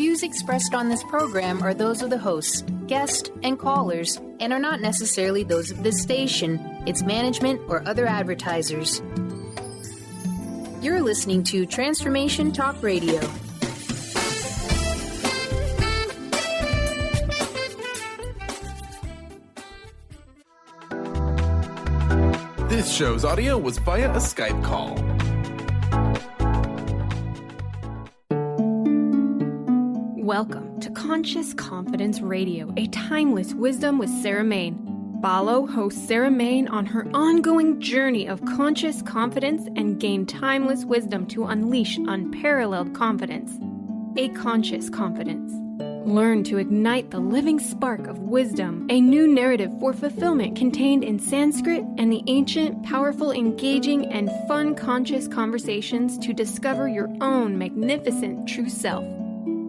views expressed on this program are those of the hosts, guests, and callers, and are not necessarily those of this station, its management, or other advertisers. You're listening to Transformation Talk Radio. This show's audio was via a Skype call. Welcome to Conscious Confidence Radio, a timeless wisdom with Sarah Main. Follow host Sarah Main on her ongoing journey of conscious confidence and gain timeless wisdom to unleash unparalleled confidence. A conscious confidence. Learn to ignite the living spark of wisdom, a new narrative for fulfillment contained in Sanskrit and the ancient, powerful, engaging, and fun conscious conversations to discover your own magnificent true self.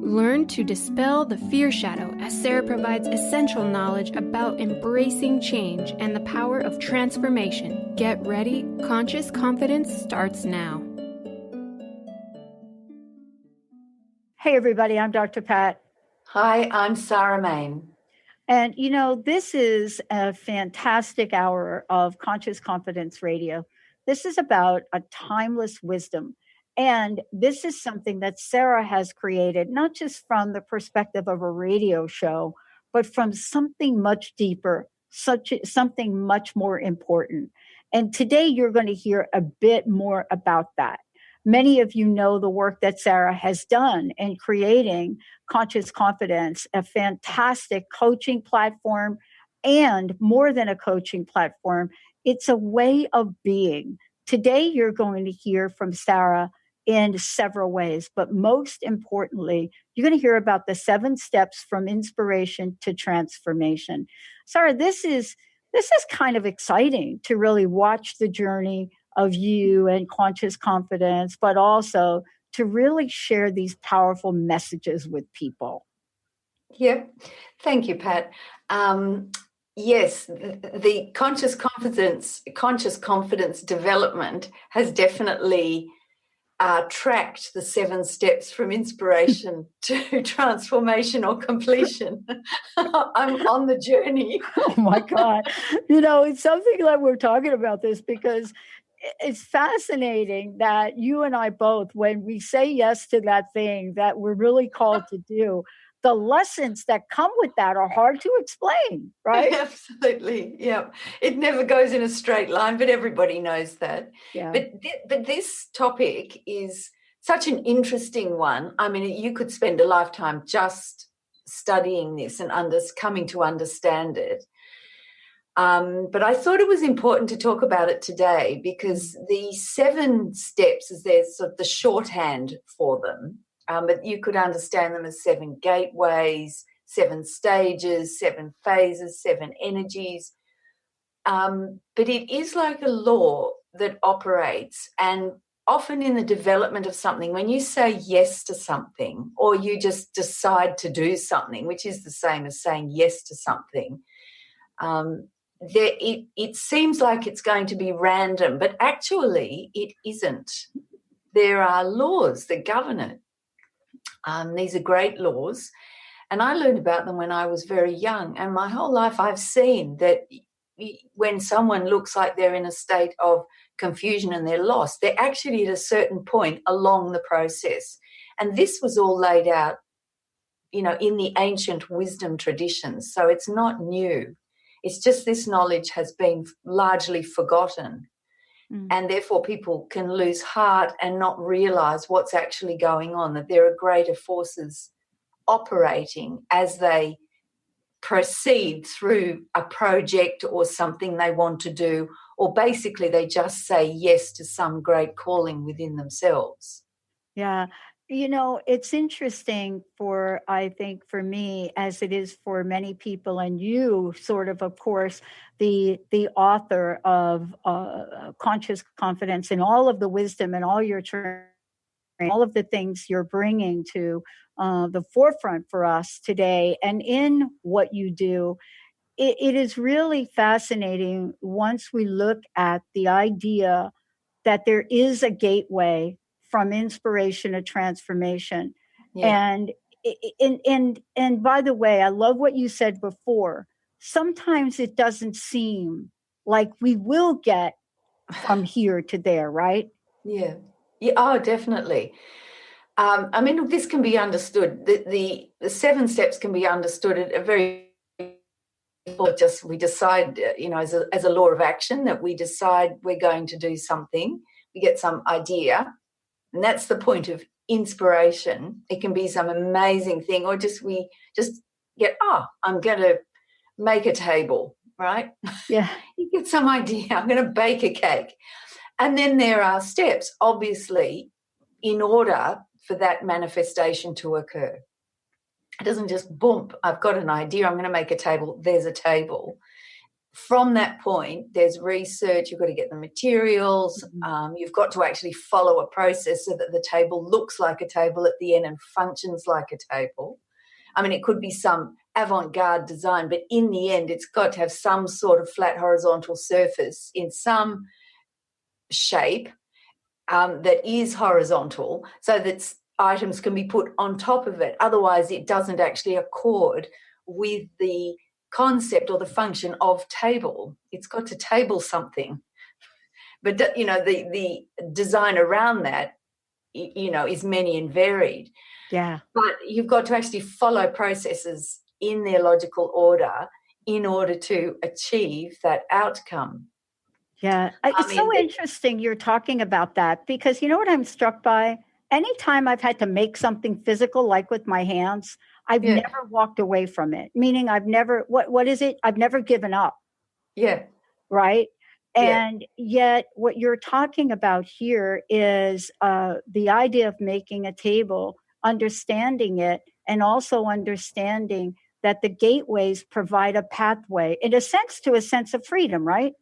Learn to dispel the fear shadow as Sarah provides essential knowledge about embracing change and the power of transformation. Get ready. Conscious Confidence starts now. Hey, everybody. I'm Dr. Pat. Hi, I'm Sarah Main. And, you know, this is a fantastic hour of Conscious Confidence Radio. This is about a timeless wisdom. And this is something that Sarah has created, not just from the perspective of a radio show, but from something much deeper, something much more important. And today you're going to hear a bit more about that. Many of you know the work that Sarah has done in creating Conscious Confidence, a fantastic coaching platform, and more than a coaching platform, it's a way of being. Today, you're going to hear from Sarah in several ways, but most importantly, you're going to hear about the 7 steps from inspiration to transformation. Sarah, this is kind of exciting to really watch the journey of you and Conscious Confidence, but also to really share these powerful messages with people. Yep. Thank you, Pat. Yes, the conscious confidence development has definitely tracked the 7 steps from inspiration to transformation or completion. I'm on the journey. Oh my God. You know, it's something that we're talking about this because it's fascinating that you and I both, when we say yes to that thing that we're really called to do, the lessons that come with that are hard to explain, right? Absolutely. Yeah. It never goes in a straight line, but everybody knows that. Yeah. But this topic is such an interesting one. I mean, you could spend a lifetime just studying this and coming to understand it. But I thought it was important to talk about it today because the 7 steps, as there's sort of the shorthand for them, but you could understand them as 7 gateways, 7 stages, 7 phases, 7 energies. But it is like a law that operates, and often in the development of something, when you say yes to something or you just decide to do something, which is the same as saying yes to something, it seems like it's going to be random, but actually it isn't. There are laws that govern it. These are great laws, and I learned about them when I was very young, and my whole life I've seen that when someone looks like they're in a state of confusion and they're lost, they're actually at a certain point along the process. And this was all laid out, you know, in the ancient wisdom traditions, so it's not new. It's just this knowledge has been largely forgotten, and therefore people can lose heart and not realise what's actually going on, that there are greater forces operating as they proceed through a project or something they want to do, or basically they just say yes to some great calling within themselves. Yeah. You know, it's interesting I think for me, as it is for many people, and you sort of course, the author of Conscious Confidence and all of the wisdom and all your training, all of the things you're bringing to the forefront for us today. And in what you do, it is really fascinating once we look at the idea that there is a gateway from inspiration to transformation. Yeah. And and by the way, I love what you said before. Sometimes it doesn't seem like we will get from here to there, right? Yeah. Yeah. Oh, definitely. I mean, this can be understood. The 7 steps can be understood at a very, or just we decide, as a law of action, that we decide we're going to do something. We get some idea, and that's the point of inspiration. It can be some amazing thing, or we just get, I'm going to make a table, right? Yeah. You get some idea. I'm going to bake a cake. And then there are steps, obviously, in order for that manifestation to occur. It doesn't just boom, I've got an idea, I'm going to make a table, there's a table. From that point, there's research, you've got to get the materials, you've got to actually follow a process so that the table looks like a table at the end and functions like a table. I mean, it could be some avant-garde design, but in the end, it's got to have some sort of flat horizontal surface in some shape that is horizontal, so that items can be put on top of it. Otherwise, it doesn't actually accord with the concept or the function of table. It's got to table something. But, the design around that, is many and varied. Yeah. But you've got to actually follow processes in their logical order in order to achieve that outcome. Yeah. It's so interesting you're talking about that, because you know what I'm struck by? Anytime I've had to make something physical, like with my hands, I've never walked away from it. Meaning I've never, what is it? I've never given up. Yeah. Right. And yet what you're talking about here is the idea of making a table, understanding it, and also understanding that the gateways provide a pathway, in a sense, to a sense of freedom, right?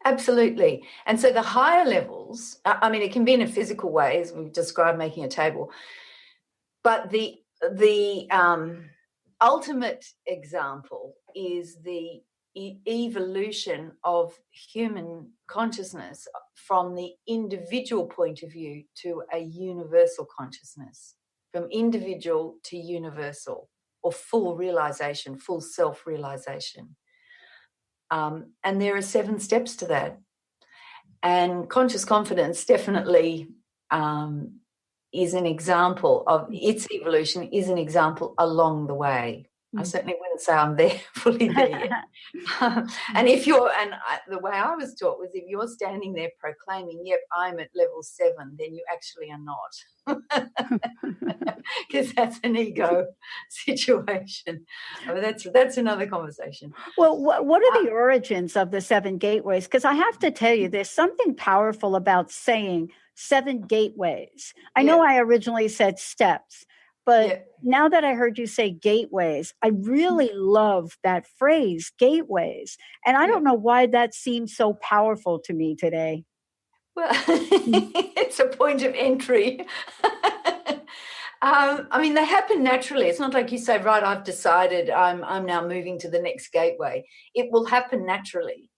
Absolutely. And so the higher levels, I mean, it can be in a physical way, as we've described making a table, but the ultimate example is the evolution of human consciousness from the individual point of view to a universal consciousness, from individual to universal, or full realization, full self-realization. And there are 7 steps to that. And conscious confidence definitely is an example of its evolution, is an example along the way. I certainly wouldn't say I'm there, fully there yet. And the way I was taught was, if you're standing there proclaiming, yep, I'm at level 7, then you actually are not. Because that's an ego situation. I mean, that's another conversation. Well, what are the origins of the 7 gateways? Because I have to tell you, there's something powerful about saying 7 gateways. I know I originally said steps, but now that I heard you say gateways, I really love that phrase, gateways. And I don't know why that seems so powerful to me today. Well, it's a point of entry. I mean, they happen naturally. It's not like you say, right, I've decided I'm now moving to the next gateway. It will happen naturally.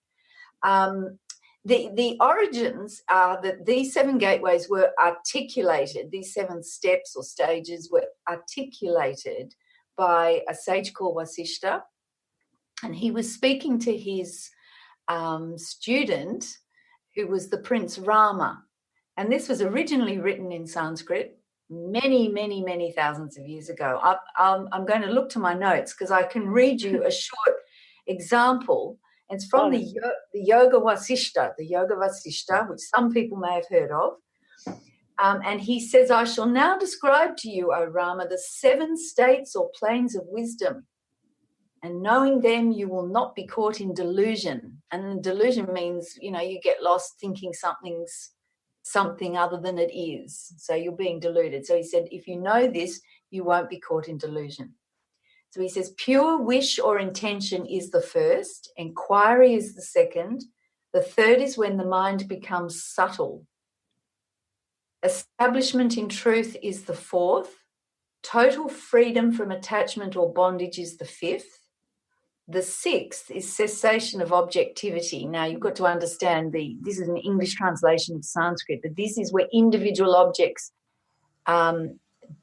The origins are that these 7 gateways were articulated, these 7 steps or stages were articulated by a sage called Vasishta, and he was speaking to his student, who was the Prince Rama. And this was originally written in Sanskrit many, many, many thousands of years ago. I'm going to look to my notes because I can read you a short example. It's from the Yoga Vasishta, which some people may have heard of. And he says, I shall now describe to you, O Rama, the 7 states or planes of wisdom. And knowing them, you will not be caught in delusion. And delusion means, you get lost thinking something's something other than it is. So you're being deluded. So he said, if you know this, you won't be caught in delusion. So he says, pure wish or intention is the first, inquiry is the second, the third is when the mind becomes subtle. Establishment in truth is the fourth, total freedom from attachment or bondage is the fifth, the sixth is cessation of objectivity. Now, you've got to understand this is an English translation of Sanskrit, but this is where individual objects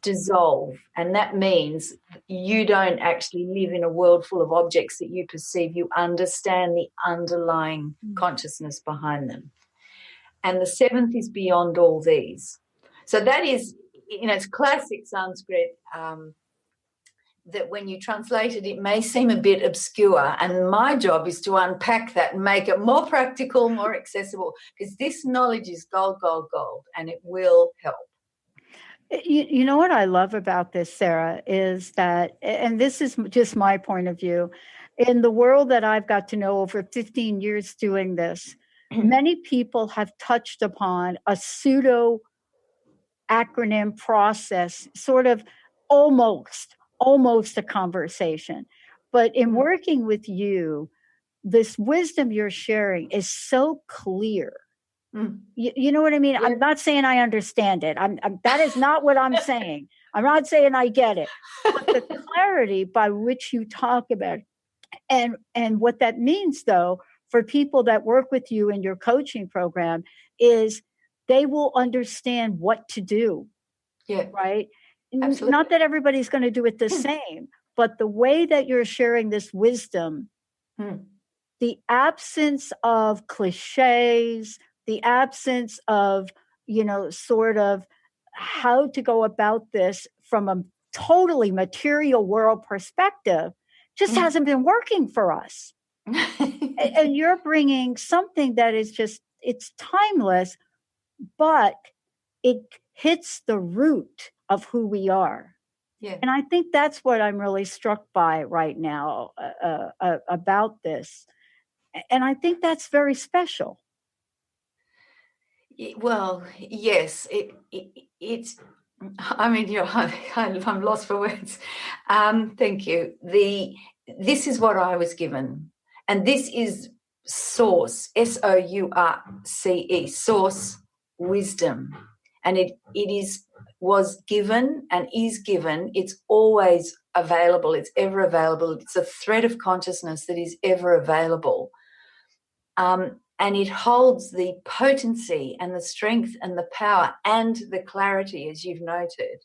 dissolve. And that means you don't actually live in a world full of objects that you perceive. You understand the underlying consciousness behind them. And the seventh is beyond all these. So that is, it's classic Sanskrit, that when you translate it, it may seem a bit obscure. And my job is to unpack that and make it more practical, more accessible, because this knowledge is gold, gold, gold, and it will help. You know what I love about this, Sarah, is that, and this is just my point of view, in the world that I've got to know over 15 years doing this, many people have touched upon a pseudo acronym process, sort of almost a conversation. But in working with you, this wisdom you're sharing is so clear. You know what I mean? Yeah. I'm not saying I understand it. That is not what I'm saying. I'm not saying I get it. But the clarity by which you talk about it, and what that means, though, for people that work with you in your coaching program, is they will understand what to do. Yeah. Right? Absolutely. Not that everybody's going to do it the same, but the way that you're sharing this wisdom, the absence of cliches, the absence of, sort of how to go about this from a totally material world perspective just hasn't been working for us. And you're bringing something that is just, it's timeless, but it hits the root of who we are. Yeah. And I think that's what I'm really struck by right now about this. And I think that's very special. Well, yes, it's, I mean, I'm lost for words. Thank you. This is what I was given. And this is source, SOURCE, source wisdom. And it was given and is given. It's always available. It's ever available. It's a thread of consciousness that is ever available. And it holds the potency and the strength and the power and the clarity, as you've noted,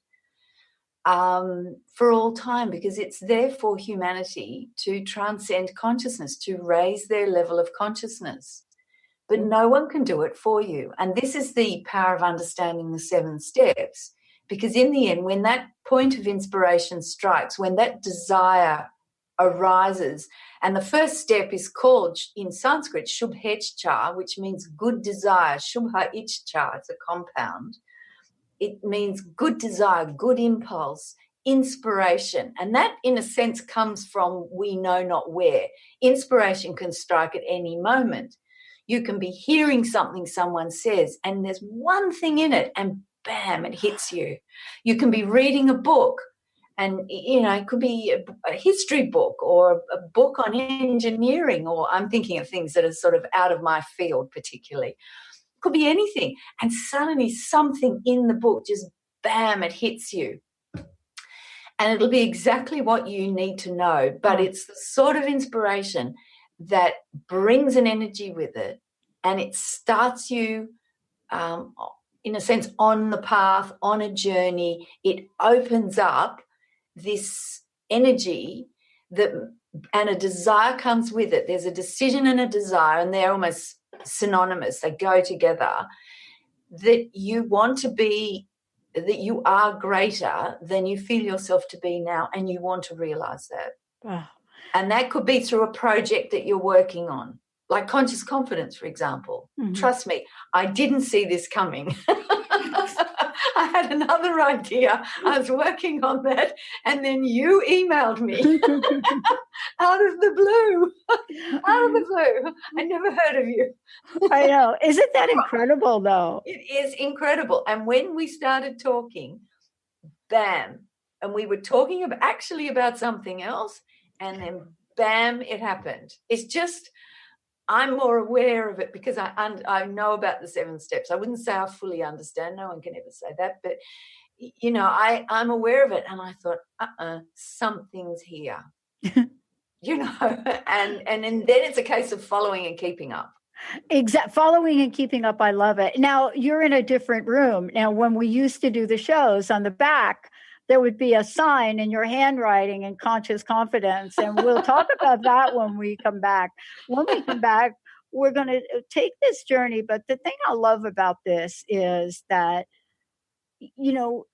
for all time, because it's there for humanity to transcend consciousness, to raise their level of consciousness. But no one can do it for you. And this is the power of understanding the 7 steps, because in the end, when that point of inspiration strikes, when that desire arises, and the first step is called in Sanskrit Shubhechcha, which means good desire. Shubha Ichcha, it's a compound. It means good desire, good impulse, inspiration. And that, in a sense, comes from we know not where. Inspiration can strike at any moment. You can be hearing something someone says, and there's one thing in it, and bam, it hits you. You can be reading a book, and, it could be a history book or a book on engineering, or I'm thinking of things that are sort of out of my field particularly. It could be anything. And suddenly something in the book just, bam, it hits you. And it'll be exactly what you need to know. But it's the sort of inspiration that brings an energy with it, and it starts you, in a sense, on the path, on a journey. It opens up this energy and a desire comes with it. There's a decision and a desire, and they're almost synonymous. They go together, that you want to be, that you are greater than you feel yourself to be now, and you want to realize that. Wow. And that could be through a project that you're working on, like conscious confidence, for example. Trust me, I didn't see this coming. I had another idea. I was working on that, and then you emailed me out of the blue. Out of the blue. I never heard of you. I know. Isn't that incredible, though? It is incredible. And when we started talking, bam, and we were talking about something else, and then bam, it happened. It's just, I'm more aware of it because I know about the 7 steps. I wouldn't say I fully understand. No one can ever say that. But, I'm aware of it. And I thought, something's here. And then it's a case of following and keeping up. Following and keeping up. I love it. Now, you're in a different room. Now, when we used to do the shows on the back, there would be a sign in your handwriting in Conscious Confidence. And we'll talk about that when we come back. When we come back, we're going to take this journey. But the thing I love about this is that, you know,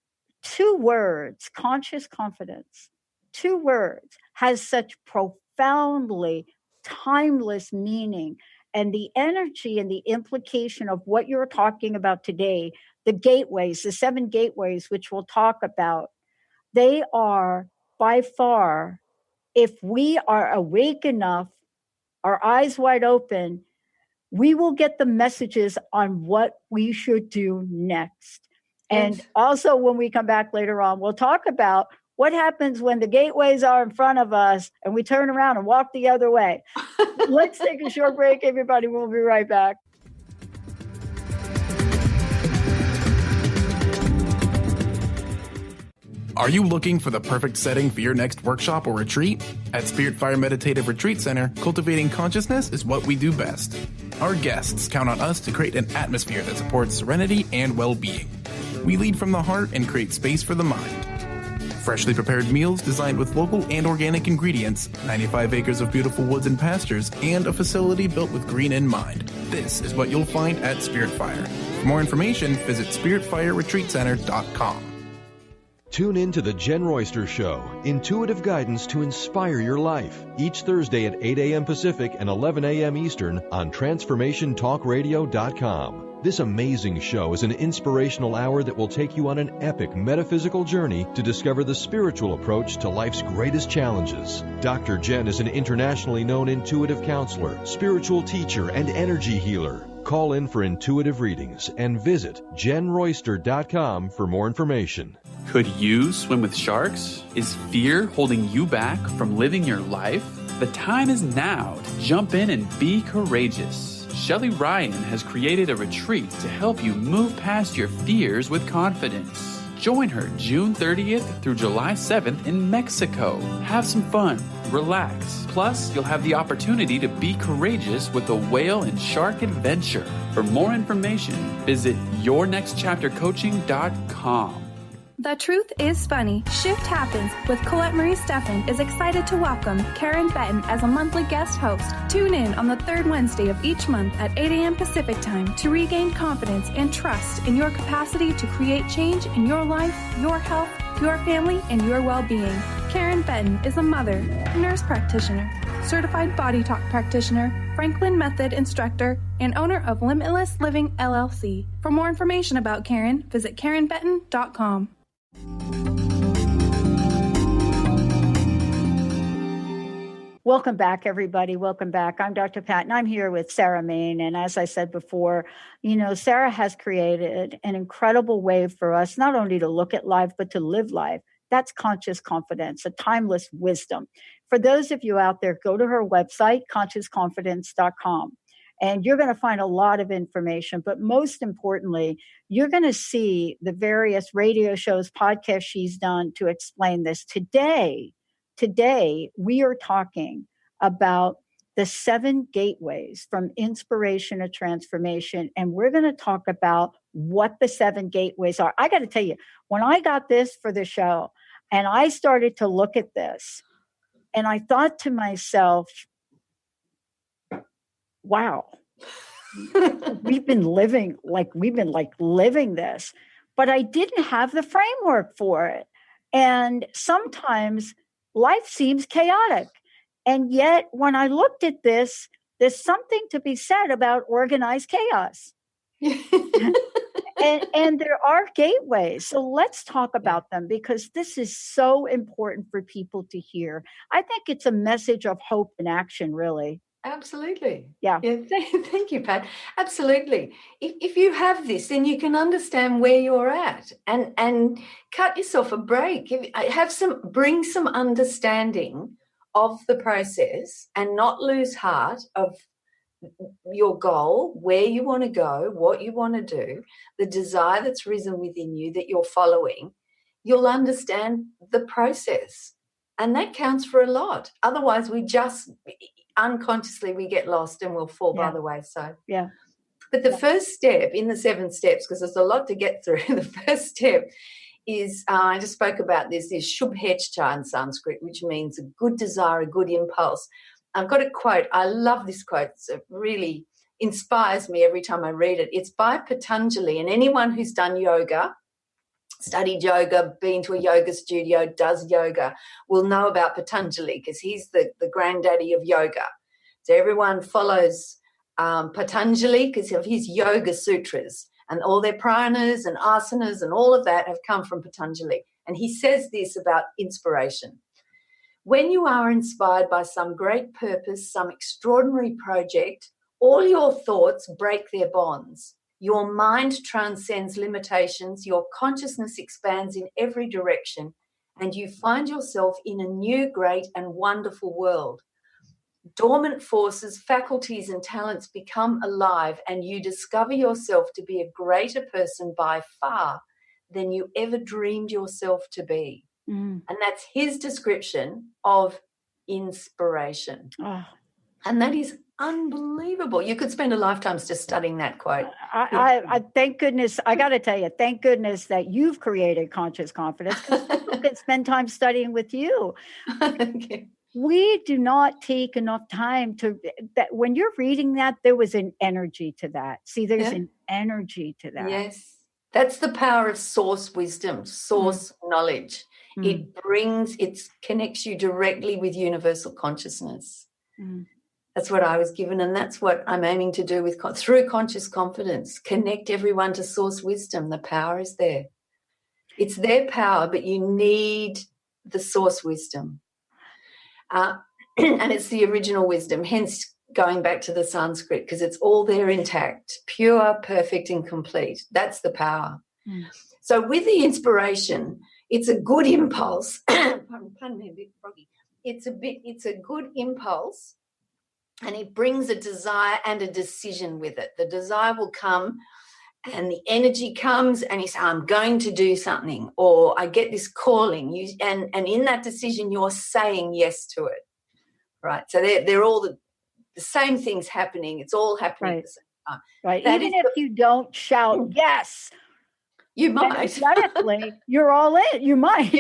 2 words, conscious confidence, 2 words has such profoundly timeless meaning. And the energy and the implication of what you're talking about today, the gateways, the 7 gateways, which we'll talk about, they are by far, if we are awake enough, our eyes wide open, we will get the messages on what we should do next. And also when we come back later on, we'll talk about what happens when the gateways are in front of us and we turn around and walk the other way. Let's take a short break, everybody. We'll be right back. Are you looking for the perfect setting for your next workshop or retreat? At Spirit Fire Meditative Retreat Center, cultivating consciousness is what we do best. Our guests count on us to create an atmosphere that supports serenity and well-being. We lead from the heart and create space for the mind. Freshly prepared meals designed with local and organic ingredients, 95 acres of beautiful woods and pastures, and a facility built with green in mind. This is what you'll find at Spirit Fire. For more information, visit spiritfireretreatcenter.com. Tune in to The Jen Royster Show, intuitive guidance to inspire your life, each Thursday at 8 a.m. Pacific and 11 a.m. Eastern on TransformationTalkRadio.com. This amazing show is an inspirational hour that will take you on an epic metaphysical journey to discover the spiritual approach to life's greatest challenges. Dr. Jen is an internationally known intuitive counselor, spiritual teacher, and energy healer. Call in for intuitive readings and visit JenRoyster.com for more information. Could you swim with sharks? Is fear holding you back from living your life? The time is now to jump in and be courageous. Shelley Ryan has created a retreat to help you move past your fears with confidence. Join her June 30th through July 7th in Mexico. Have some fun, relax. Plus, you'll have the opportunity to be courageous with a whale and shark adventure. For more information, visit yournextchaptercoaching.com. The Truth is Funny. Shift Happens with Colette Marie Steffen is excited to welcome Karen Benton as a monthly guest host. Tune in on the 3rd Wednesday of each month at 8 a.m. Pacific Time to regain confidence and trust in your capacity to create change in your life, your health, your family, and your well-being. Karen Benton is a mother, nurse practitioner, certified body talk practitioner, Franklin Method instructor, and owner of Limitless Living LLC. For more information about Karen, visit KarenBenton.com. Welcome back, everybody. Welcome back. I'm Dr. Pat, and I'm here with Sarah Main. And as I said before, you know, Sarah has created an incredible way for us not only to look at life, but to live life. That's conscious confidence, a timeless wisdom. For those of you out there, go to her website, consciousconfidence.com. And you're going to find a lot of information. But most importantly, you're going to see the various radio shows, podcasts she's done to explain this. Today, we are talking about the 7 gateways from inspiration to transformation. And we're going to talk about what the 7 gateways are. I got to tell you, when I got this for the show and I started to look at this, and I thought to myself, wow, we've been living this, but I didn't have the framework for it. And sometimes life seems chaotic. And yet when I looked at this, there's something to be said about organized chaos. and there are gateways. So let's talk about them, because this is so important for people to hear. I think it's a message of hope and action, really. Absolutely. Yeah. Thank you, Pat. Absolutely. If you have this, then you can understand where you're at and cut yourself a break. Bring some understanding of the process and not lose heart of your goal, where you want to go, what you want to do, the desire that's risen within you that you're following. You'll understand the process. And that counts for a lot. Otherwise, we just unconsciously we get lost and we'll fall by the wayside. Yeah. But the first step in the 7 steps, because there's a lot to get through, the first step is, I just spoke about this, is Shubhechcha in Sanskrit, which means a good desire, a good impulse. I've got a quote. I love this quote. It really inspires me every time I read it. It's by Patanjali, and anyone who's done yoga, studied yoga, been to a yoga studio, does yoga, will know about Patanjali because he's the granddaddy of yoga. So everyone follows Patanjali because of his yoga sutras, and all their pranas and asanas and all of that have come from Patanjali. And he says this about inspiration. When you are inspired by some great purpose, some extraordinary project, all your thoughts break their bonds. Your mind transcends limitations, your consciousness expands in every direction, and you find yourself in a new, great, and wonderful world. Dormant forces, faculties, and talents become alive, and you discover yourself to be a greater person by far than you ever dreamed yourself to be. And that's his description of inspiration. Oh. And that is unbelievable. You could spend a lifetime just studying that quote. I thank goodness. I got to tell you, thank goodness that you've created Conscious Confidence, because people can spend time studying with you. Okay. We do not take enough time to that. When you're reading that, there was an energy to that. See, there's an energy to that. Yes. That's the power of source wisdom, source knowledge. It connects you directly with universal consciousness. That's what I was given, and that's what I'm aiming to do through Conscious Confidence, connect everyone to source wisdom. The power is there. It's their power, but you need the source wisdom. And it's the original wisdom, hence going back to the Sanskrit, because it's all there intact, pure, perfect, and complete. That's the power. So with the inspiration, it's a good impulse. Pardon me, a bit froggy. It's a good impulse, and it brings a desire and a decision with it. The desire will come and the energy comes and you say, I'm going to do something, or I get this calling. And in that decision, you're saying yes to it, right? So they're all the same things happening. It's all happening at the same time. Right. Even if you don't shout yes, you might. Energetically, you're all in. You might.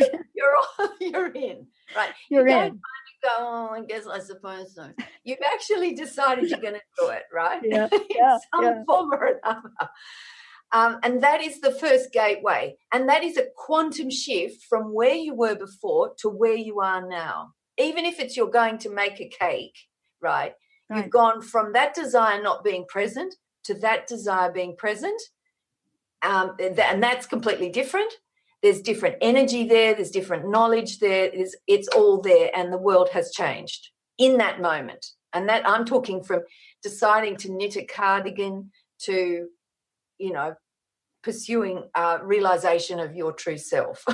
You're in. Right. You're in. Go, oh, I guess I suppose so. You've actually decided you're going to do it, right? Yeah. In some form or another. And that is the first gateway. And that is a quantum shift from where you were before to where you are now. Even if it's you're going to make a cake, right? You've gone from that desire not being present to that desire being present. And that's completely different. There's different energy there. There's different knowledge there. It's all there, and the world has changed in that moment. And that I'm talking from deciding to knit a cardigan to, pursuing realization of your true self.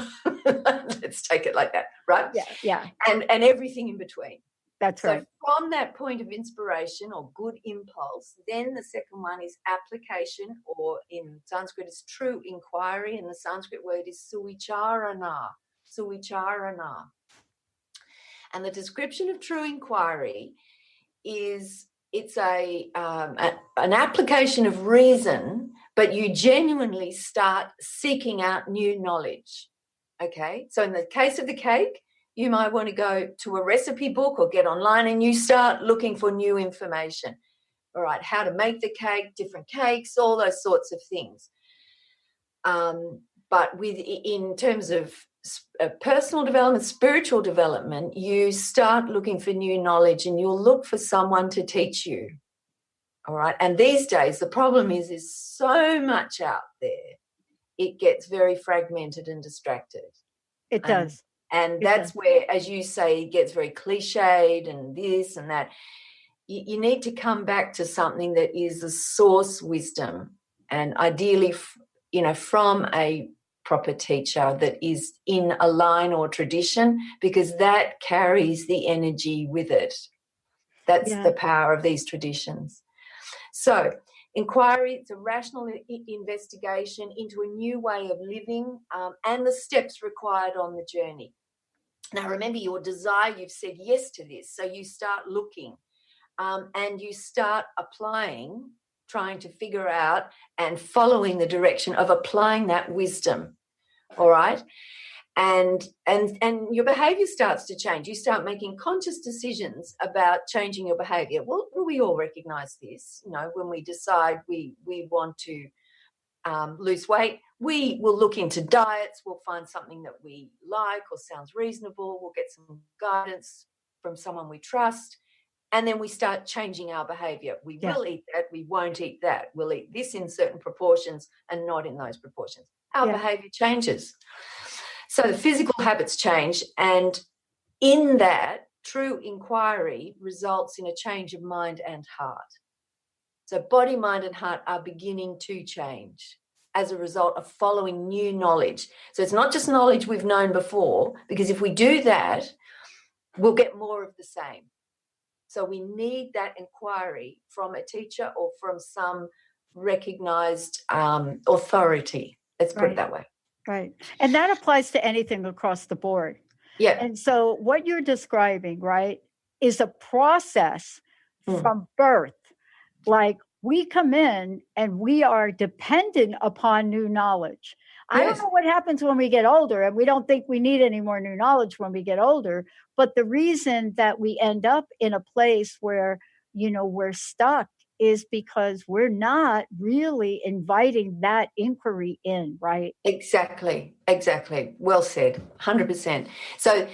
Let's take it like that, right? Yeah. And everything in between. That's right. So from that point of inspiration or good impulse, then the second one is application, or in Sanskrit is true inquiry, and the Sanskrit word is suwicharana. And the description of true inquiry is it's an application of reason, but you genuinely start seeking out new knowledge. Okay? So in the case of the cake, you might want to go to a recipe book or get online and you start looking for new information. All right, how to make the cake, different cakes, all those sorts of things. But in terms of personal development, spiritual development, you start looking for new knowledge and you'll look for someone to teach you. All right, and these days the problem is so much out there. It gets very fragmented and distracted. It does. And that's where, as you say, it gets very cliched and this and that. You need to come back to something that is the source wisdom, and ideally, from a proper teacher that is in a line or tradition, because that carries the energy with it. That's the power of these traditions. So inquiry, it's a rational investigation into a new way of living and the steps required on the journey. Now, remember your desire, you've said yes to this. So you start looking and you start applying, trying to figure out and following the direction of applying that wisdom. All right. And your behavior starts to change. You start making conscious decisions about changing your behavior. Well, we all recognize this. When we decide we want to lose weight, we will look into diets. We'll find something that we like or sounds reasonable. We'll get some guidance from someone we trust. And then we start changing our behavior. We will eat that. We won't eat that. We'll eat this in certain proportions and not in those proportions. Our behavior changes. So the physical habits change. And in that, true inquiry results in a change of mind and heart. So body, mind, and heart are beginning to change as a result of following new knowledge. So it's not just knowledge we've known before, because if we do that, we'll get more of the same. So we need that inquiry from a teacher or from some recognized authority. Let's put it that way. Right. And that applies to anything across the board. Yeah. And so what you're describing, right, is a process from birth. Like we come in and we are dependent upon new knowledge. I don't know what happens when we get older, and we don't think we need any more new knowledge when we get older. But the reason that we end up in a place where, we're stuck is because we're not really inviting that inquiry in, right? Exactly. Well said, 100%. So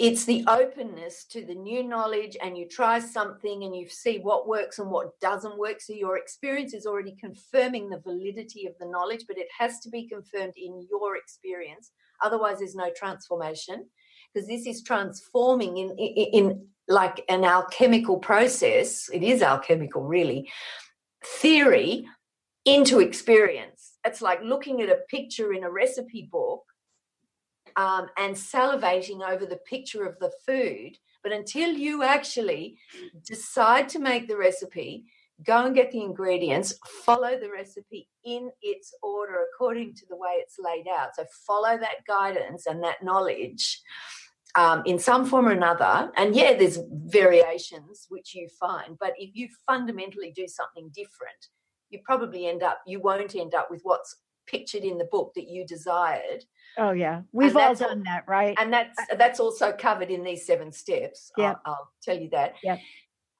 it's the openness to the new knowledge, and you try something and you see what works and what doesn't work. So your experience is already confirming the validity of the knowledge, but it has to be confirmed in your experience. Otherwise, there's no transformation, because this is transforming in like an alchemical process. It is alchemical, really. Theory into experience. It's like looking at a picture in a recipe book and salivating over the picture of the food. But until you actually decide to make the recipe, go and get the ingredients, follow the recipe in its order according to the way it's laid out. So follow that guidance and that knowledge in some form or another. And there's variations which you find, but if you fundamentally do something different, you won't end up with what's pictured in the book that you desired. Oh yeah, we've all done that, right? And that's also covered in these 7 steps. I'll tell you that. Yeah.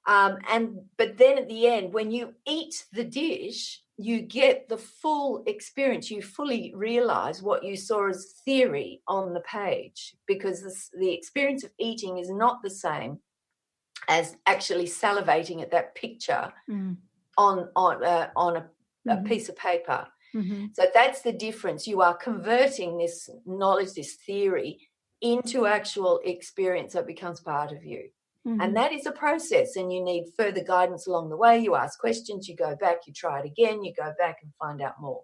But then at the end, when you eat the dish, you get the full experience. You fully realize what you saw as theory on the page, because the experience of eating is not the same as actually salivating at that picture on a piece of paper. Mm-hmm. So that's the difference. You are converting this knowledge, this theory, into actual experience that becomes part of you. Mm-hmm. And that is a process, and you need further guidance along the way. You ask questions, you go back, you try it again, you go back and find out more.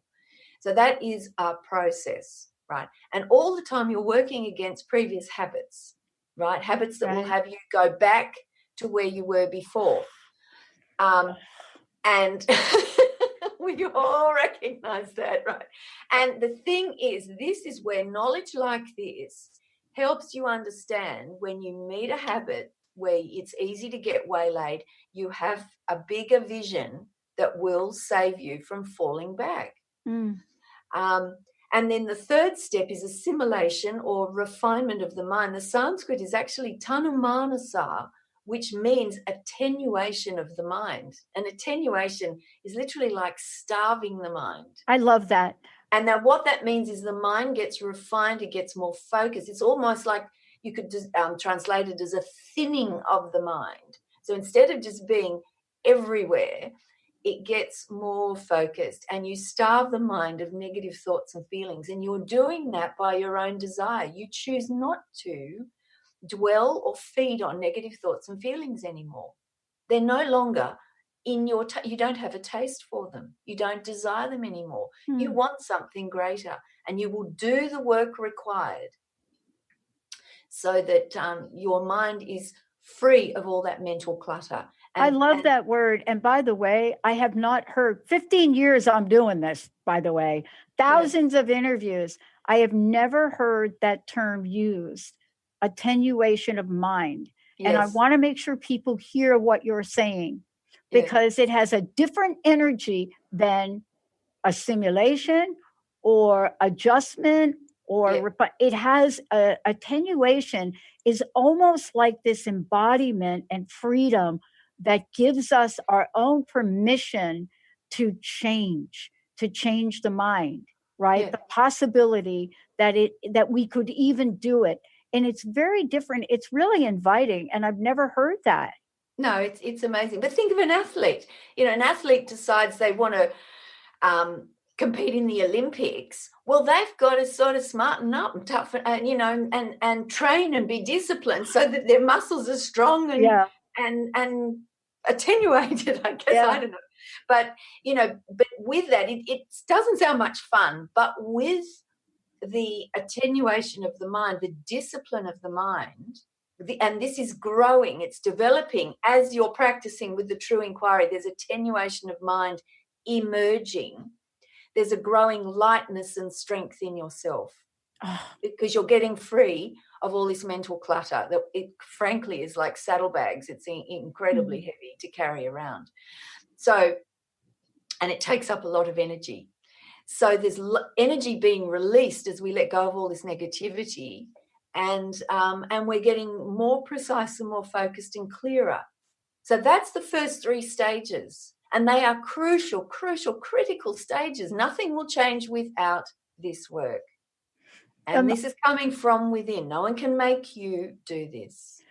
So that is a process, right? And all the time you're working against previous habits, right? Habits that will have you go back to where you were before. And we all recognize that, right? And the thing is, this is where knowledge like this helps you understand when you meet a habit where it's easy to get waylaid, you have a bigger vision that will save you from falling back. And then the third step is assimilation or refinement of the mind. The Sanskrit is actually tanumanasa, which means attenuation of the mind. And attenuation is literally like starving the mind. I love that. And now what that means is the mind gets refined, it gets more focused. It's almost like you could just translate it as a thinning of the mind. So instead of just being everywhere, it gets more focused, and you starve the mind of negative thoughts and feelings. And you're doing that by your own desire. You choose not to dwell or feed on negative thoughts and feelings anymore. They're no longer in your you don't have a taste for them. You don't desire them anymore. You want something greater, and you will do the work required so that your mind is free of all that mental clutter. I love that word. And by the way, I have not heard 15 years I'm doing this, by the way, thousands of interviews. I have never heard that term used, attenuation of mind. Yes. And I want to make sure people hear what you're saying, because it has a different energy than assimilation or adjustment or it has a attenuation is almost like this embodiment and freedom that gives us our own permission to change the mind, right? Yeah. The possibility that we could even do it. And it's very different. It's really inviting. And I've never heard that. No, it's amazing. But think of an athlete. An athlete decides they want to compete in the Olympics. Well, they've got to sort of smarten up and toughen, and train and be disciplined so that their muscles are strong and attenuated. I guess I don't know, but but with that, it doesn't sound much fun. But with the attenuation of the mind, the discipline of the mind. And this is growing, it's developing as you're practicing with the true inquiry. There's attenuation of mind emerging. There's a growing lightness and strength in yourself because you're getting free of all this mental clutter that it frankly is like saddlebags. It's incredibly heavy to carry around. So, and it takes up a lot of energy. So there's energy being released as we let go of all this negativity. And we're getting more precise and more focused and clearer. So that's the first 3 stages. And they are crucial, critical stages. Nothing will change without this work. And this is coming from within. No one can make you do this.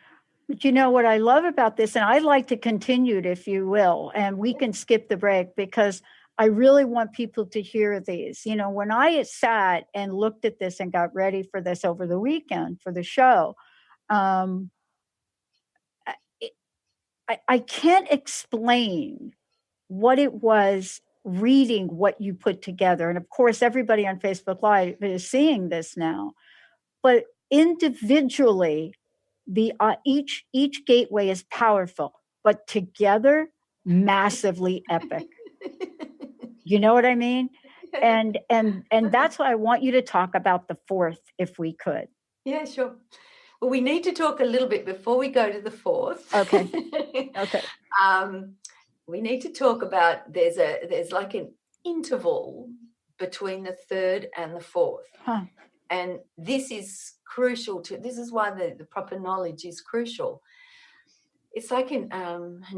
But you know what I love about this, and I'd like to continue it if you will, and we can skip the break because I really want people to hear these. When I sat and looked at this and got ready for this over the weekend for the show, I can't explain what it was reading what you put together. And of course, everybody on Facebook Live is seeing this now. But individually, each gateway is powerful, but together, massively epic. You know what I mean? And that's why I want you to talk about the 4th, if we could. Yeah, sure. Well, we need to talk a little bit before we go to the 4th. Okay. Okay. We need to talk about there's like an interval between the 3rd and the 4th. Huh. And this is crucial this is why the proper knowledge is crucial. It's like an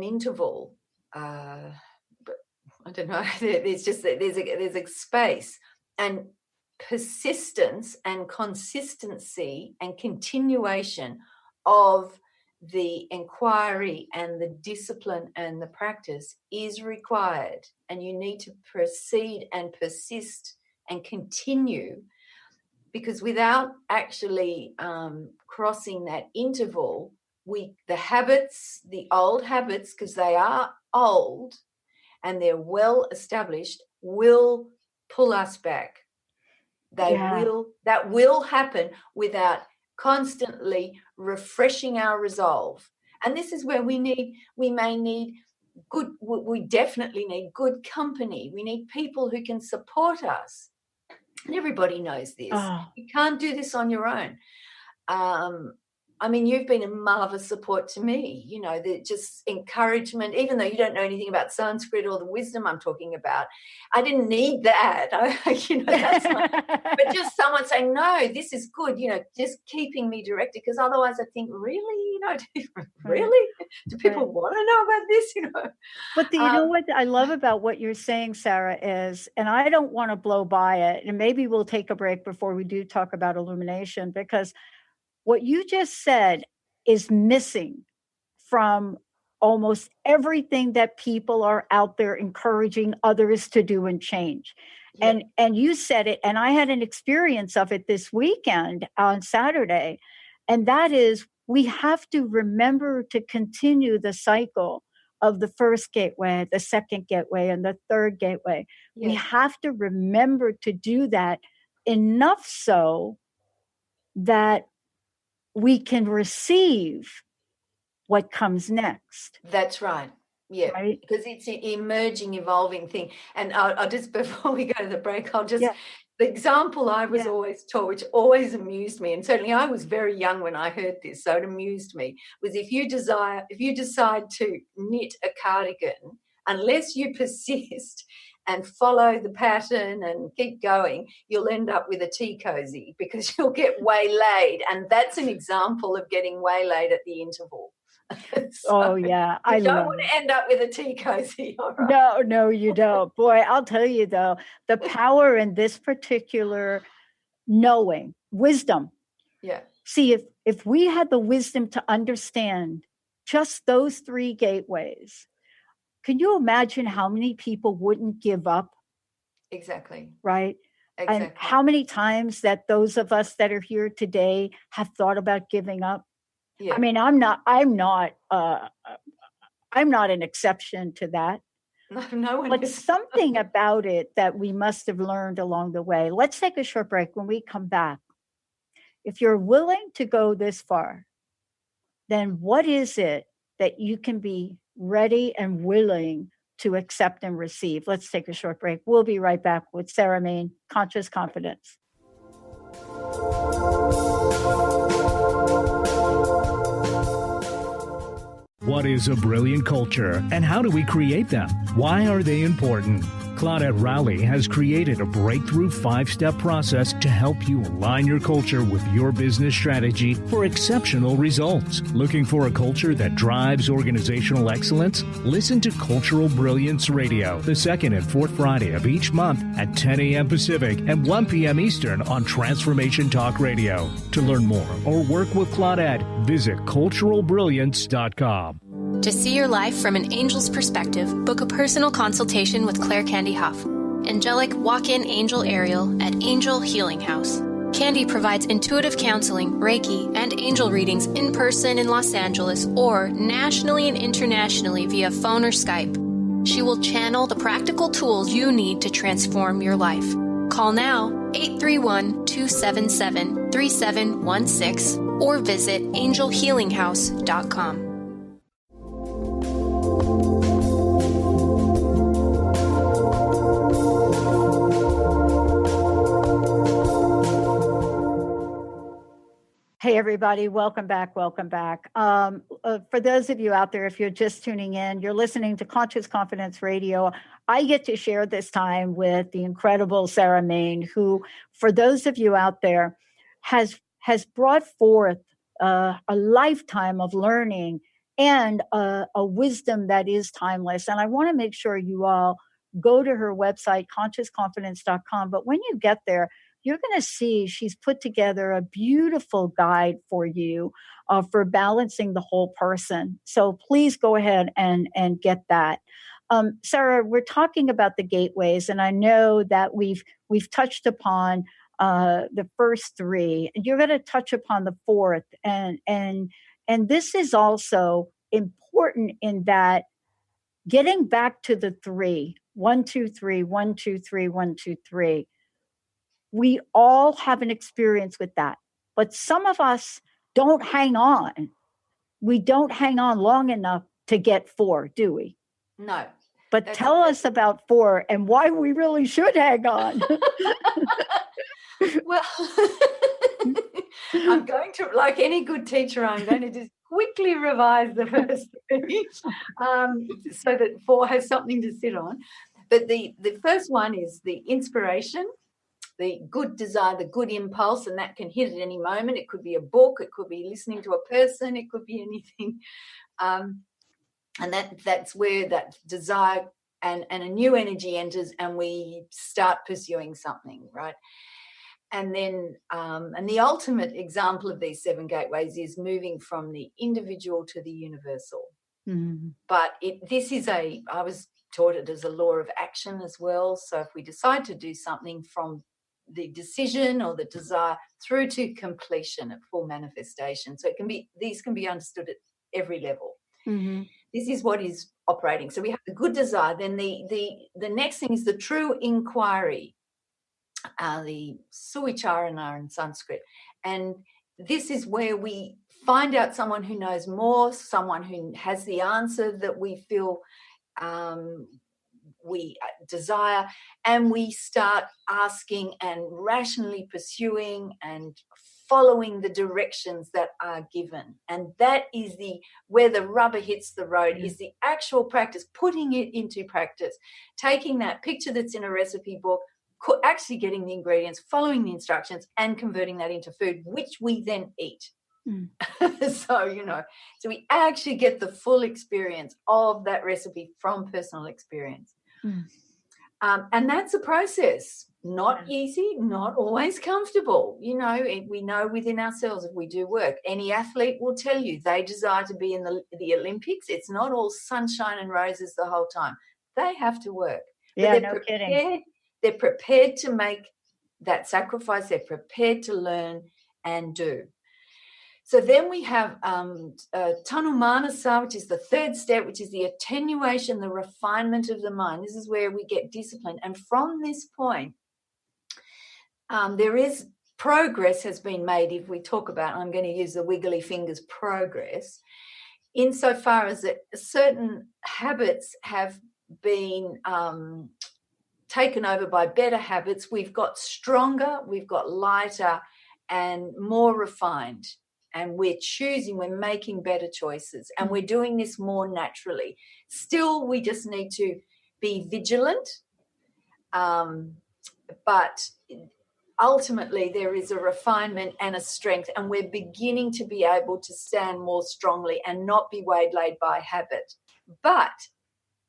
interval. But I don't know. There's a space, and persistence and consistency and continuation of the inquiry and the discipline and the practice is required. And you need to proceed and persist and continue, because without actually crossing that interval, the old habits, because they are old and they're well established, will pull us back. That will happen without constantly refreshing our resolve. And this is where we definitely need good company. We need people who can support us. And everybody knows this. You can't do this on your own. You've been a marvelous support to me, the just encouragement, even though you don't know anything about Sanskrit or the wisdom I'm talking about. I didn't need that. But just someone saying, no, this is good, just keeping me directed, because otherwise I think, really, really? Do people want to know about this, But you know what I love about what you're saying, Sarah, is, and I don't want to blow by it, and maybe we'll take a break before we do talk about illumination, because what you just said is missing from almost everything that people are out there encouraging others to do and change. Yeah. And you said it, and I had an experience of it this weekend on Saturday, and that is, we have to remember to continue the cycle of the first gateway, the second gateway, and the third gateway. Yeah. We have to remember to do that enough so that we can receive what comes next. That's right. Yeah, right? Because it's an emerging, evolving thing. And I'll just, before we go to the break, the example I was always taught, which always amused me, and certainly I was very young when I heard this, so it amused me, was if you decide to knit a cardigan, unless you persist and follow the pattern and keep going, you'll end up with a tea cozy because you'll get waylaid. And that's an example of getting waylaid at the interval. Oh, yeah. I don't love want it. to end up with a tea cozy. All right? No, you don't. Boy, I'll tell you, though, the power in this particular knowing, wisdom. Yeah. See, if we had the wisdom to understand just those 3 gateways, can you imagine how many people wouldn't give up? Exactly. Right? Exactly. And how many times that those of us that are here today have thought about giving up? Yeah. I mean, I'm not an exception to that. No one But is. something about it that we must have learned along the way. Let's take a short break. When we come back, if you're willing to go this far, then what is it that you can be ready and willing to accept and receive? Let's take a short break. We'll be right back with Sarah Main, Conscious Confidence. What is a brilliant culture, and how do we create them? Why are they important? Claudette Rowley has created a breakthrough 5-step process to help you align your culture with your business strategy for exceptional results. Looking for a culture that drives organizational excellence? Listen to Cultural Brilliance Radio, the second and fourth Friday of each month at 10 a.m. Pacific and 1 p.m. Eastern on Transformation Talk Radio. To learn more or work with Claudette, visit culturalbrilliance.com. To see your life from an angel's perspective, book a personal consultation with Claire Candy Huff, angelic walk-in angel Ariel at Angel Healing House. Candy provides intuitive counseling, Reiki, and angel readings in person in Los Angeles or nationally and internationally via phone or Skype. She will channel the practical tools you need to transform your life. Call now, 831-277-3716, or visit angelhealinghouse.com. Hey, everybody. Welcome back. For those of you out there, if you're just tuning in, you're listening to Conscious Confidence Radio. I get to share this time with the incredible Sarah Main, who, for those of you out there, has brought forth a lifetime of learning and a wisdom that is timeless. And I want to make sure you all go to her website, consciousconfidence.com. But when you get there, you're going to see she's put together a beautiful guide for you for balancing the whole person. So please go ahead and get that. Sarah, we're talking about the gateways, and I know that we've touched upon the first 3, and you're going to touch upon the 4th, and this is also important in that getting back to the 3, 1, 2, 3, 1, 2, 3, 1, 2, 3. We all have an experience with that, but some of us don't hang on. We don't hang on long enough to get 4, do we? No. But tell us about 4 and why we really should hang on. Well, I'm going to, like any good teacher, I'm going to just quickly revise the first 3 so that 4 has something to sit on. But the first one is the inspiration, the good desire, the good impulse, and that can hit at any moment. It could be a book, it could be listening to a person, it could be anything. And that's where that desire and a new energy enters, and we start pursuing something, right? And then and the ultimate example of these 7 gateways is moving from the individual to the universal. Mm-hmm. But I was taught it as a law of action as well. So if we decide to do something, from the decision or the desire through to completion at full manifestation. So these can be understood at every level. Mm-hmm. This is what is operating. So we have the good desire. Then the next thing is the true inquiry, the suicharana in Sanskrit. And this is where we find out someone who knows more, someone who has the answer that we feel we desire, and we start asking and rationally pursuing and following the directions that are given. And that is where the rubber hits the road, is the actual practice, putting it into practice, taking that picture that's in a recipe book, actually getting the ingredients, following the instructions, and converting that into food, which we then eat. So we actually get the full experience of that recipe from personal experience. And that's a process, not easy, not always comfortable. We know within ourselves, if we do work, any athlete will tell you they desire to be in the Olympics. It's not all sunshine and roses the whole time. They have to work. Yeah, no kidding. They're prepared to make that sacrifice. They're prepared to learn and do. So then we have tanumanasa, which is the third step, which is the attenuation, the refinement of the mind. This is where we get disciplined. And from this point, there is progress has been made. If we talk about, I'm going to use the wiggly fingers, progress, insofar as that certain habits have been taken over by better habits. We've got stronger, we've got lighter and more refined. And we're making better choices, and we're doing this more naturally. Still, we just need to be vigilant. But ultimately, there is a refinement and a strength, and we're beginning to be able to stand more strongly and not be waylaid by habit. But,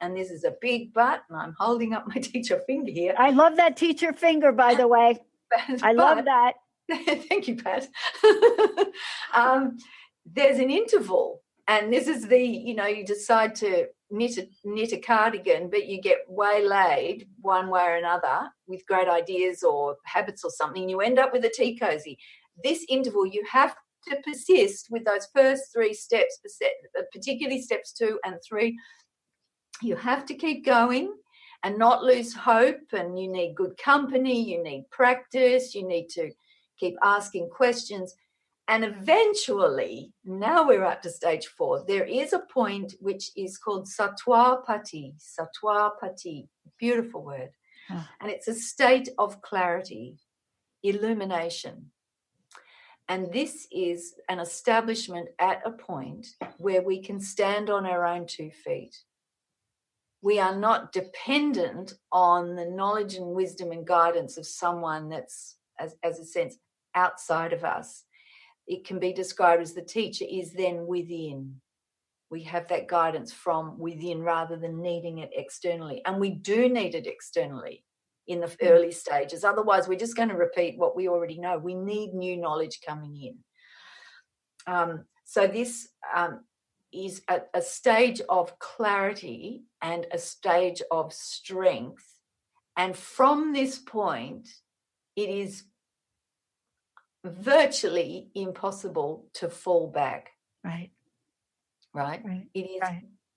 and this is a big but, and I'm holding up my teacher finger here. I love that teacher finger, by the way. I love that. Thank you, Pat. There's an interval, and this is you decide to knit a cardigan, but you get waylaid one way or another with great ideas or habits or something, and you end up with a tea cozy. This interval, you have to persist with those first three steps, particularly steps 2 and 3. You have to keep going and not lose hope, and you need good company, you need practice, you need to keep asking questions. And eventually, now we're up to stage 4, there is a point which is called satwapati, beautiful word. And it's a state of clarity, illumination. And this is an establishment at a point where we can stand on our own 2 feet. We are not dependent on the knowledge and wisdom and guidance of someone that's, as a sense, outside of us. It can be described as the teacher is then within. We have that guidance from within rather than needing it externally. And we do need it externally in the early stages. Otherwise, we're just going to repeat what we already know. We need new knowledge coming in. So this is a stage of clarity and a stage of strength. And from this point, it is virtually impossible to fall back. Right. It is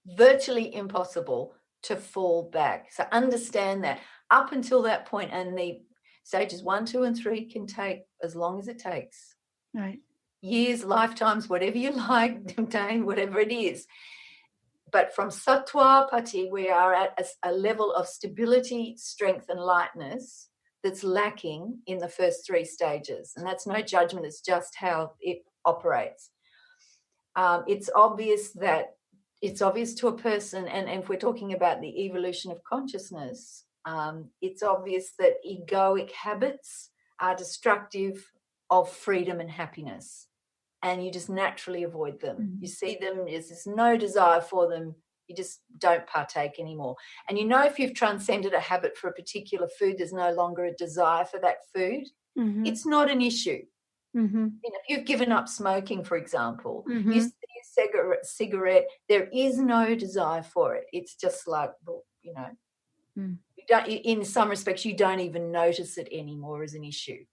virtually impossible to fall back. So understand that up until that point, and the stages 1, 2, and 3 can take as long as it takes. Right. Years, lifetimes, whatever you like, whatever it is. But from Satwapati, we are at a level of stability, strength, and lightness that's lacking in the first 3 stages. And that's no judgment, it's just how it operates. It's obvious to a person, and if we're talking about the evolution of consciousness, it's obvious that egoic habits are destructive of freedom and happiness, and you just naturally avoid them. Mm-hmm. You see them, there's no desire for them, you just don't partake anymore. And if you've transcended a habit for a particular food, there's no longer a desire for that food. Mm-hmm. It's not an issue. Mm-hmm. If you've given up smoking, for example, mm-hmm. you see a cigarette, there is no desire for it. It's just like, in some respects, you don't even notice it anymore as an issue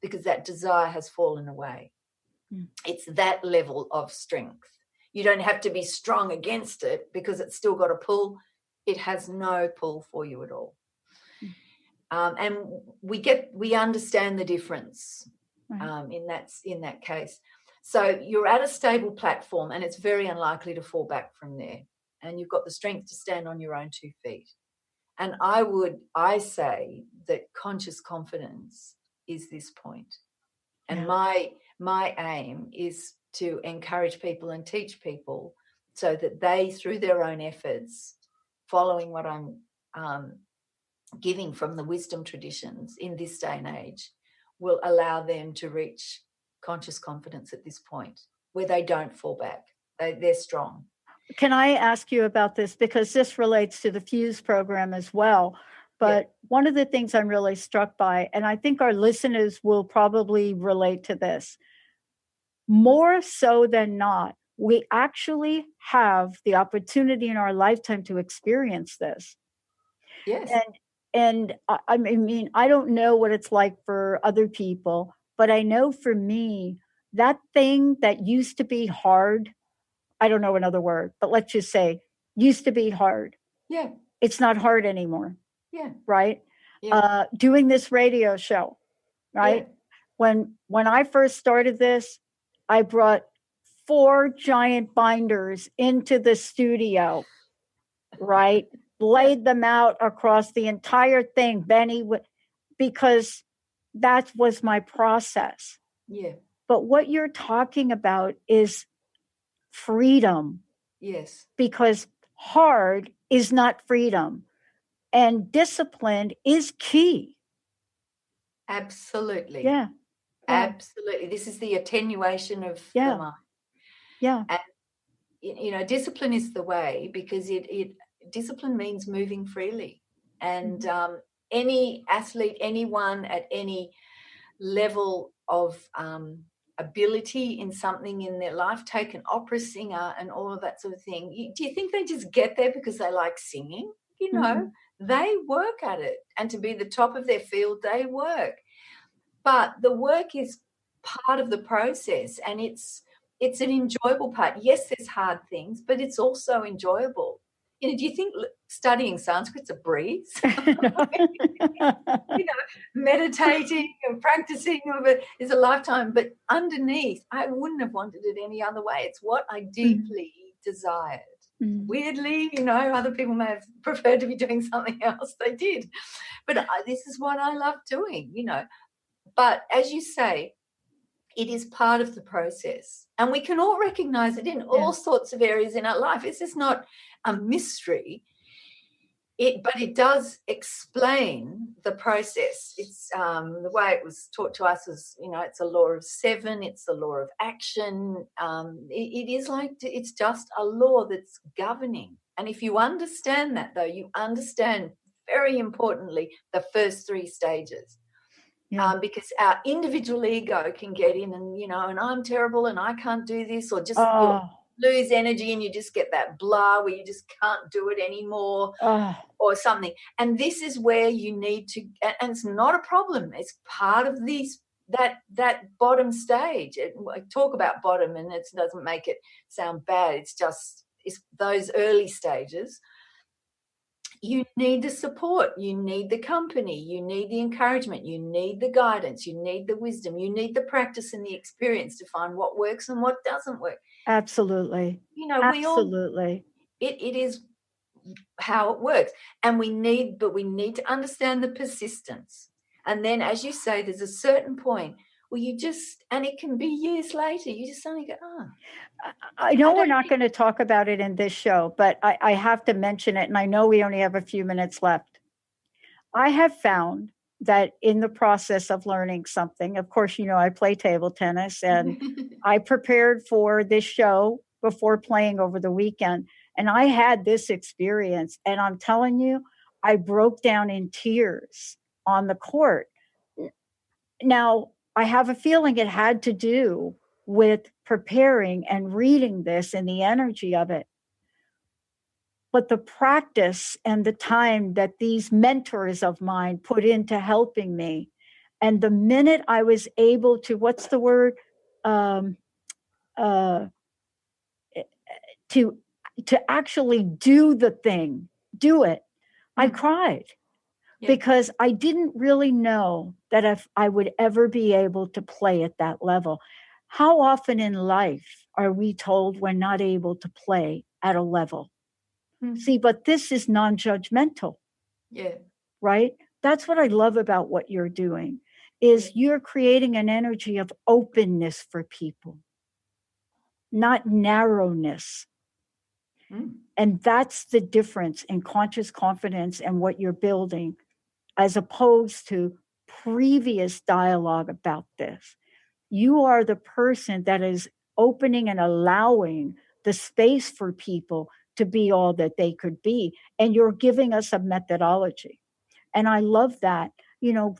because that desire has fallen away. Mm. It's that level of strength. You don't have to be strong against it because it's still got a pull. It has no pull for you at all. Mm. And we understand the difference. Right. In that case. So you're at a stable platform and it's very unlikely to fall back from there. And you've got the strength to stand on your own 2 feet. And I say that conscious confidence is this point. And my aim is to encourage people and teach people so that they, through their own efforts, following what I'm giving from the wisdom traditions in this day and age, will allow them to reach conscious confidence at this point where they don't fall back. They're strong. Can I ask you about this? Because this relates to the Fuse program as well. But one of the things I'm really struck by, and I think our listeners will probably relate to this, more so than not, we actually have the opportunity in our lifetime to experience this. Yes. And I mean, I don't know what it's like for other people, but I know for me, that thing that used to be hard, I don't know another word, but let's just say used to be hard. Yeah. It's not hard anymore. Yeah. Right. Yeah. Doing this radio show. Right. Yeah. When I first started this, I brought 4 giant binders into the studio. Right. Laid them out across the entire thing, Benny, because that was my process. Yeah. But what you're talking about is freedom. Yes. Because hard is not freedom, and discipline is key. Absolutely. Yeah. Absolutely. This is the attenuation of the mind. Yeah. And discipline is the way, because it discipline means moving freely. And any athlete, anyone at any level of ability in something in their life, take an opera singer and all of that sort of thing. Do you think they just get there because they like singing? They work at it. And to be the top of their field, they work. But the work is part of the process, and it's an enjoyable part. Yes, there's hard things, but it's also enjoyable. Do you think studying Sanskrit's a breeze? Meditating and practicing of it is a lifetime. But underneath, I wouldn't have wanted it any other way. It's what I deeply desired. Weirdly, other people may have preferred to be doing something else. They did. But this is what I love doing, But as you say, it is part of the process. And we can all recognize it in all sorts of areas in our life. This is not a mystery. But it does explain the process. It's the way it was taught to us is, it's a law of 7. It's the law of action. It is like, it's just a law that's governing. And if you understand that, though, you understand very importantly the first 3 stages. Because our individual ego can get in and, and I'm terrible and I can't do this, or just lose energy and you just get that blah where you just can't do it anymore or something. And this is where you need to, and it's not a problem. It's part of that bottom stage. I talk about bottom and it doesn't make it sound bad. It's those early stages. You need the support, you need the company, you need the encouragement, you need the guidance, you need the wisdom, you need the practice and the experience to find what works and what doesn't work. Absolutely. Absolutely. It is how it works. And we need to understand the persistence. And then, as you say, there's a certain point where and it can be years later, you just suddenly go, I know we're not going to talk about it in this show, but I have to mention it, and I know we only have a few minutes left. I have found that in the process of learning something, of course, I play table tennis, and I prepared for this show before playing over the weekend, and I had this experience, and I'm telling you, I broke down in tears on the court. Now, I have a feeling it had to do with preparing and reading this and the energy of it. But the practice and the time that these mentors of mine put into helping me, and the minute I was able to, what's the word? To actually do the thing, do it, I cried. Because I didn't really know that if I would ever be able to play at that level. How often in life are we told we're not able to play at a level? See, but this is non-judgmental. Yeah. Right? That's what I love about what you're doing. is you're creating an energy of openness for people, not narrowness. And that's the difference in conscious confidence and what you're building, as opposed to previous dialogue about this. You are the person that is opening and allowing the space for people to be all that they could be. And you're giving us a methodology. And I love that.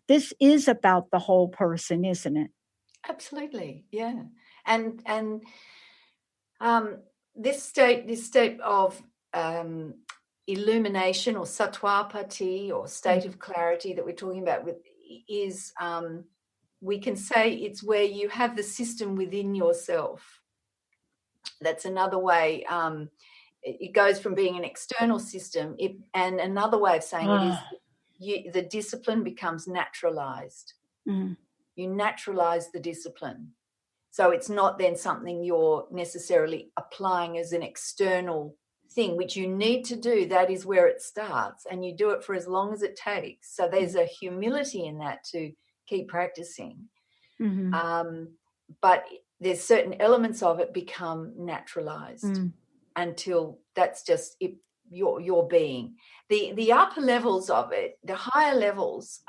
This is about the whole person, isn't it? Absolutely. Yeah. And this state of illumination or sattva-pati or state of clarity that we're talking about is we can say it's where you have the system within yourself. That's another way. It goes from being an external system, and another way of saying it is the discipline becomes naturalized. You naturalize the discipline. So it's not then something you're necessarily applying as an external thing, which you need to do. That is where it starts, and you do it for as long as it takes. So there's a humility in that to keep practicing. But there's certain elements of it become naturalized until that's just your being. The upper levels of it, the higher levels,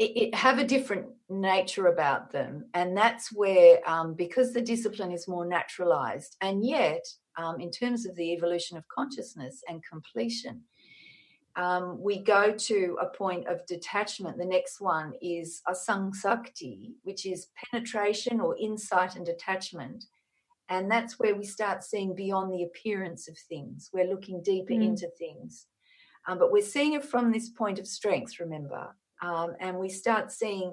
it have a different nature about them, and that's where because the discipline is more naturalized, and yet in terms of the evolution of consciousness and completion, we go to a point of detachment. The next one is asangsakti, which is penetration or insight and detachment, and that's where we start seeing beyond the appearance of things. We're looking deeper into things, but we're seeing it from this point of strength, remember. And we start seeing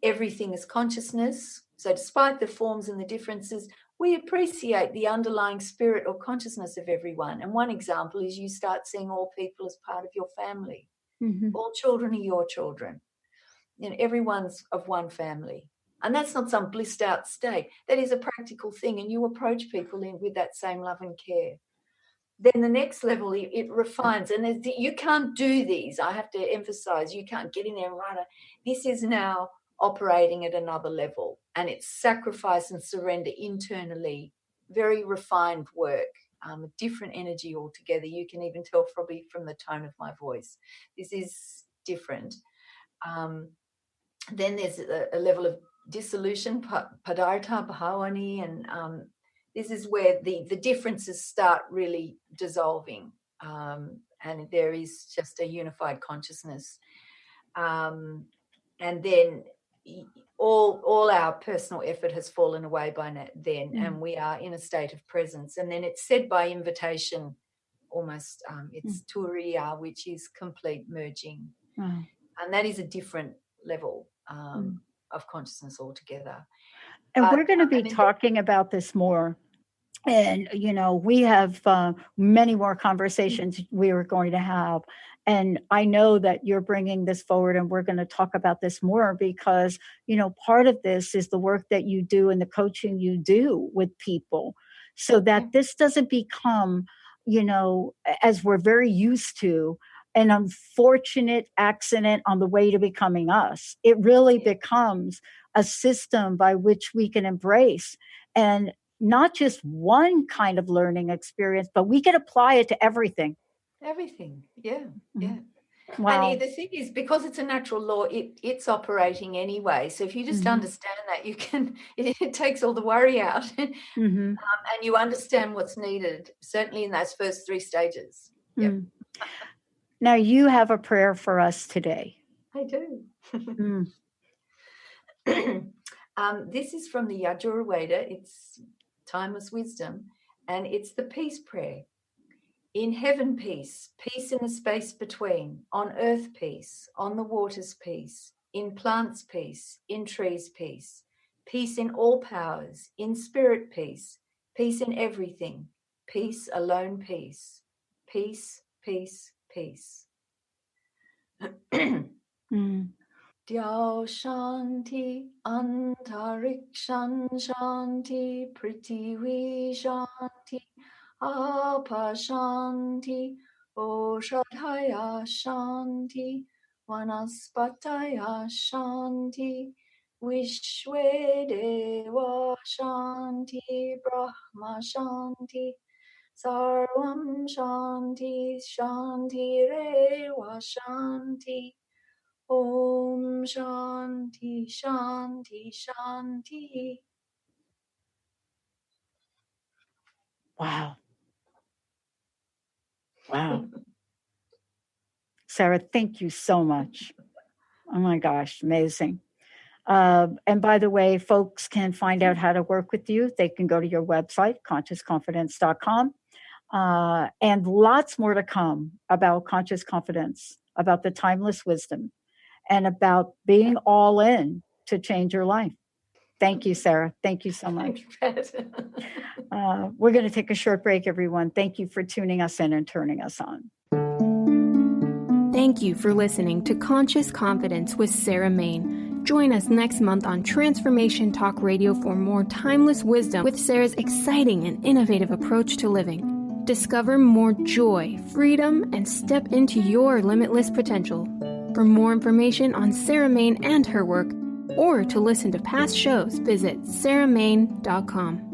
everything as consciousness. So despite the forms and the differences, we appreciate the underlying spirit or consciousness of everyone. And one example is you start seeing all people as part of your family. All children are your children. Everyone's of one family. And that's not some blissed out state. That is a practical thing. And you approach people with that same love and care. Then the next level, it refines. And you can't do these. I have to emphasize, you can't get in there and write it. This is now operating at another level. And it's sacrifice and surrender internally. Very refined work, different energy altogether. You can even tell probably from the tone of my voice. This is different. Then there's a level of dissolution, padartha, bhavani, and this is where the differences start really dissolving, and there is just a unified consciousness. And then all our personal effort has fallen away by then, and we are in a state of presence. And then it's said by invitation, almost, it's turiya, which is complete merging. And that is a different level of consciousness altogether. And we're going to be talking about this more. And, we have many more conversations we are going to have. And I know that you're bringing this forward, and we're going to talk about this more because, part of this is the work that you do and the coaching you do with people so that this doesn't become, as we're very used to, an unfortunate accident on the way to becoming us. It really becomes a system by which we can embrace, and not just one kind of learning experience, but we can apply it to everything. Everything. Yeah. Yeah. Wow. And the thing is, because it's a natural law, it's operating anyway. So if you just understand that, you can, it takes all the worry out and you understand what's needed, certainly in those first 3 stages. Yep. Now you have a prayer for us today. I do. This is from the Yajurveda. It's Timeless Wisdom, and it's the peace prayer. In heaven peace, peace in the space between, on earth peace, on the waters peace, in plants peace, in trees peace, peace in all powers, in spirit peace, peace in everything, peace alone peace, peace, peace, peace. Dhyao Shanti, Antarikshan Shanti, Prithvi Shanti, Apa Shanti, Oshadhaya Shanti, Vanaspataya Shanti, Vishwe Deva Shanti, Brahma Shanti, Sarvam Shanti, Shanti Reva Shanti, Om Shanti, Shanti, Shanti. Wow. Wow. Sarah, thank you so much. Oh my gosh, amazing. And by the way, folks can find out how to work with you. They can go to your website, consciousconfidence.com. And lots more to come about conscious confidence, about the timeless wisdom, and about being all in to change your life. Thank you, Sarah. Thank you so much. We're going to take a short break, everyone. Thank you for tuning us in and turning us on. Thank you for listening to Conscious Confidence with Sarah Main. Join us next month on Transformation Talk Radio for more timeless wisdom with Sarah's exciting and innovative approach to living. Discover more joy, freedom, and step into your limitless potential. For more information on Sarah Main and her work, or to listen to past shows, visit sarahmain.com.